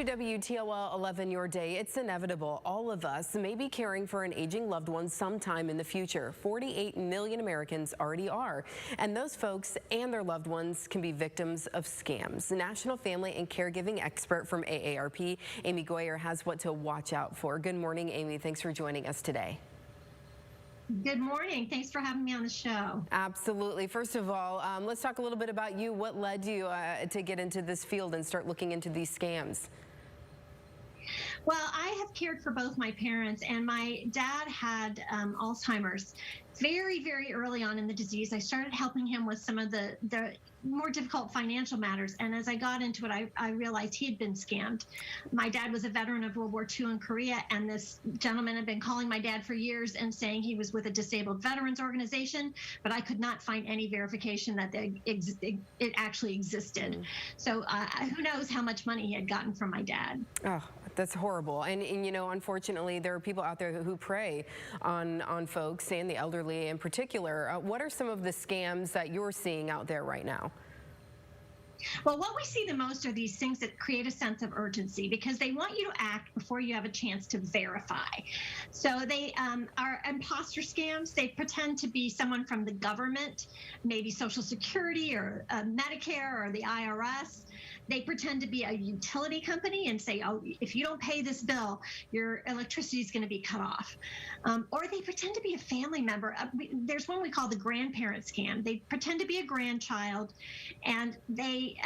WTOL 11 Your Day. It's inevitable. All of us may be caring for an aging loved one sometime in the future. 48 million Americans already are. And those folks and their loved ones can be victims of scams. National Family and Caregiving expert from AARP, Amy Goyer, has what to watch out for. Good morning, Amy. Thanks for joining us today. Good morning. Thanks for having me on the show. Absolutely. First of all, let's talk a little bit about you. What led you to get into this field and start looking into these scams? Well, I have cared for both my parents, and my dad had Alzheimer's very, very early on in the disease. I started helping him with some of the more difficult financial matters. And as I got into it, I realized he had been scammed. My dad was a veteran of World War II in Korea, and this gentleman had been calling my dad for years and saying he was with a disabled veterans organization, but I could not find any verification that it actually existed. So who knows how much money he had gotten from my dad. Oh, that's horrible. And you know, unfortunately, there are people out there who prey on folks and the elderly in particular. What are some of the scams that you're seeing out there right now? Well, what we see the most are these things that create a sense of urgency because they want you to act before you have a chance to verify. So they are imposter scams. They pretend to be someone from the government, maybe Social Security or Medicare or the IRS. They pretend to be a utility company and say, oh, if you don't pay this bill, your electricity is going to be cut off. Or they pretend to be a family member. There's one we call the grandparent scam. They pretend to be a grandchild, and they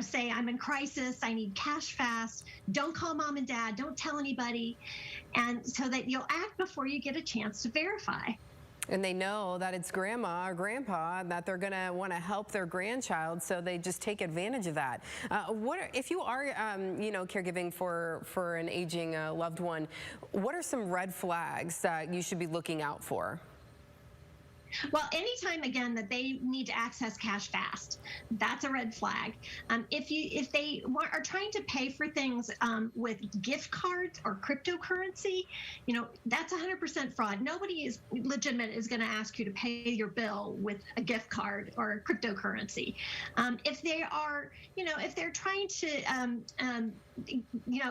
say, I'm in crisis, I need cash fast, don't call mom and dad, don't tell anybody, and so that you'll act before you get a chance to verify. And they know that it's grandma or grandpa, that they're going to want to help their grandchild, so they just take advantage of that. If you are, caregiving for an aging loved one, what are some red flags that you should be looking out for? Well, anytime, again, that they need to access cash fast, that's a red flag. If they are trying to pay for things with gift cards or cryptocurrency, that's 100% fraud. Nobody is legitimate is going to ask you to pay your bill with a gift card or cryptocurrency. If they are, if they're trying to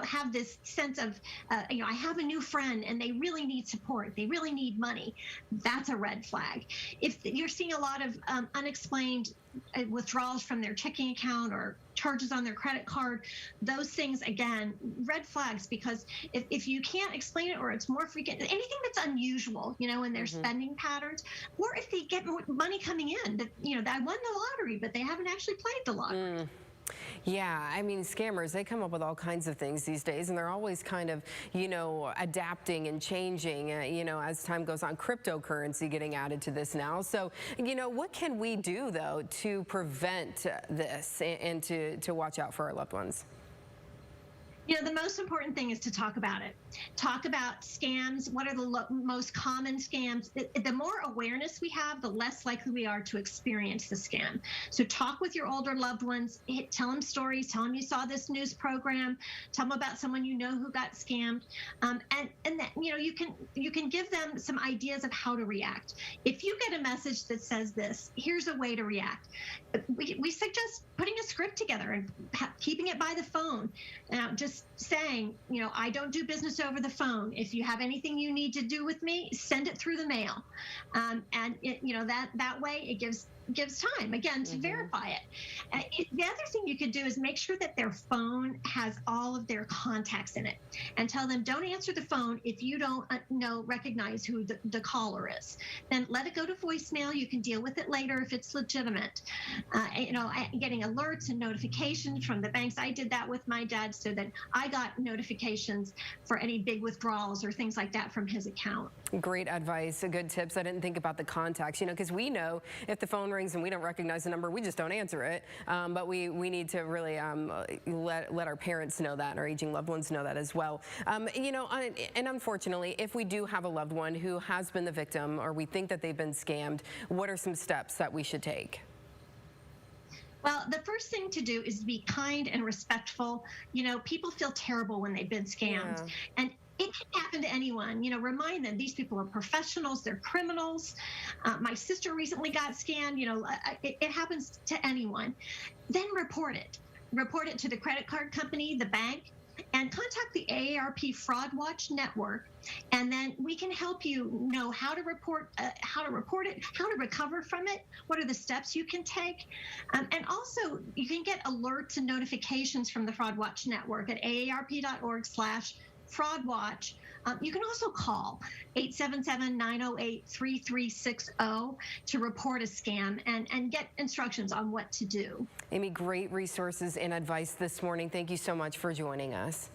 have this sense of, I have a new friend and they really need support, they really need money, that's a red flag. If you're seeing a lot of unexplained withdrawals from their checking account or charges on their credit card, those things, again, red flags, because if you can't explain it or it's more frequent, anything that's unusual, in their spending patterns, or if they get more money coming in, that, that won the lottery, but they haven't actually played the lottery. Yeah, I mean, scammers, they come up with all kinds of things these days, and they're always kind of, adapting and changing, as time goes on. Cryptocurrency getting added to this now. So, what can we do, though, to prevent this and to watch out for our loved ones? The most important thing is to talk about it. Talk about scams. What are the most common scams? The more awareness we have, the less likely we are to experience the scam. So talk with your older loved ones. Tell them stories. Tell them you saw this news program. Tell them about someone who got scammed. And that, you can give them some ideas of how to react. If you get a message that says this, here's a way to react. We suggest putting a script together and keeping it by the phone. Just saying, I don't do business over the phone. If you have anything you need to do with me, send it through the mail. That way it gives time, again, to verify it. The other thing you could do is make sure that their phone has all of their contacts in it, and tell them, don't answer the phone if you don't recognize who the caller is. Then let it go to voicemail. You can deal with it later if it's legitimate. Getting alerts and notifications from the banks. I did that with my dad, so that I got notifications for any big withdrawals or things like that from his account. Great advice, good tips. I didn't think about the contacts, because we know if the phone rings and we don't recognize the number, we just don't answer it. But we need to really let our parents know that, and our aging loved ones know that as well. And unfortunately, if we do have a loved one who has been the victim, or we think that they've been scammed, what are some steps that we should take? Well, the first thing to do is be kind and respectful. People feel terrible when they've been scammed. Yeah. And it can happen to anyone. Remind them these people are professionals, they're criminals. My sister recently got scammed. It happens to anyone. Then report it. Report it to the credit card company, the bank. contact the AARP Fraud Watch Network, and then we can help you know how to report it, how to recover from it, what are the steps you can take. And also, you can get alerts and notifications from the Fraud Watch Network at aarp.org/fraudwatch. You can also call 877-908-3360 to report a scam and get instructions on what to do. Amy, great resources and advice this morning. Thank you so much for joining us.